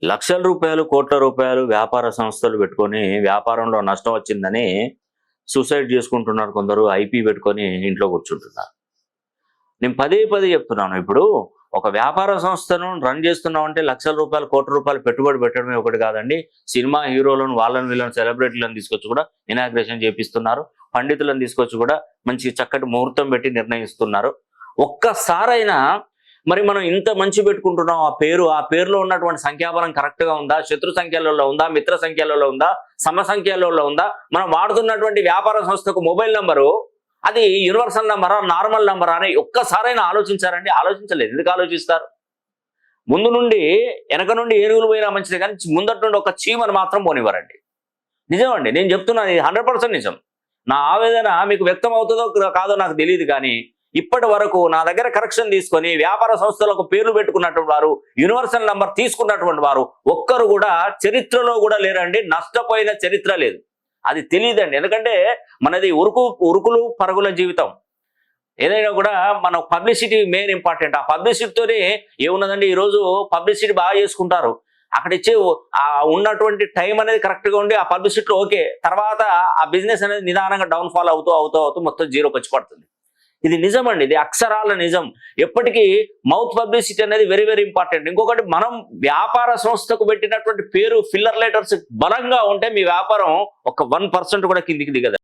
లక్షల రూపాయలు, కోట్ల రూపాయలు వ్యాపార సంస్థలు పెట్టుకొని వ్యాపారంలో నష్టం వచ్చిందని సూసైడ్ చేసుకుంటున్నారు కొందరు. ఐపీ పెట్టుకొని ఇంట్లో కూర్చుంటున్నారు. నేను పదే పదే చెప్తున్నాను. ఇప్పుడు ఒక వ్యాపార సంస్థను రన్ చేస్తున్నామంటే లక్షల రూపాయలు, కోట్ల రూపాయలు పెట్టుబడి పెట్టడమే ఒకటి కాదండి. సినిమా హీరోలను, వాళ్ళని వీళ్ళని, సెలబ్రిటీలను తీసుకొచ్చి కూడా ఇనాగ్రేషన్ చేపిస్తున్నారు. పండితులను తీసుకొచ్చి కూడా మంచి చక్కటి ముహూర్తం పెట్టి నిర్ణయిస్తున్నారు. ఒక్కసారైనా మరి మనం ఇంత మంచి పెట్టుకుంటున్నాం, ఆ పేరులో ఉన్నటువంటి సంఖ్యాబలం కరెక్ట్గా ఉందా, శత్రు సంఖ్యలలో ఉందా, మిత్ర సంఖ్యలలో ఉందా, సమ సంఖ్యలలో ఉందా, మనం వాడుతున్నటువంటి వ్యాపార సంస్థకు మొబైల్ నంబరు అది యూనివర్సల్ నంబరా, నార్మల్ నంబరా అని ఒక్కసారైనా ఆలోచించారండి? ఆలోచించలేదు. ఎందుకు ఆలోచిస్తారు? ముందు నుండి వెనక నుండి ఏనుగులు పోయినా మంచిదే, కానీ ముందటి నుండి ఒక చీమను మాత్రం పోనివ్వరండి. నిజమండి, నేను చెప్తున్నాను, ఇది 100% నిజం. నా ఆవేదన మీకు వ్యక్తం అవుతుందో కాదో నాకు తెలియదు, కానీ ఇప్పటి వరకు నా దగ్గర కరెక్షన్ తీసుకొని వ్యాపార సంస్థలకు పేర్లు పెట్టుకున్నటువంటి వారు, యూనివర్సల్ నంబర్ తీసుకున్నటువంటి వారు ఒక్కరు కూడా చరిత్రలో కూడా లేరండి. నష్టపోయిన చరిత్ర లేదు. అది తెలియదండి. ఎందుకంటే మనది ఉరుకులు పరుగుల జీవితం. ఏదైనా కూడా మన పబ్లిసిటీ మెయిన్ ఇంపార్టెంట్. ఆ పబ్లిసిటీతోనే ఏమున్నదండి, ఈరోజు పబ్లిసిటీ బాగా చేసుకుంటారు. అక్కడ ఇచ్చే ఉన్నటువంటి టైం అనేది కరెక్ట్గా ఉండి ఆ పబ్లిసిటీలో ఓకే, తర్వాత ఆ బిజినెస్ అనేది నిదానంగా డౌన్ఫాల్ అవుతూ మొత్తం జీరోకి వచ్చి పడుతుంది. ఇది నిజమండి, ఇది అక్షరాల నిజం. ఎప్పటికీ మౌత్ పబ్లిసిటీ అనేది వెరీ వెరీ ఇంపార్టెంట్. ఇంకొకటి, మనం వ్యాపార సంస్థకు పెట్టినటువంటి పేరు, ఫిల్లర్ లెటర్స్ బలంగా ఉంటే మీ వ్యాపారం ఒక 1% కూడా కిందికి దిగదు.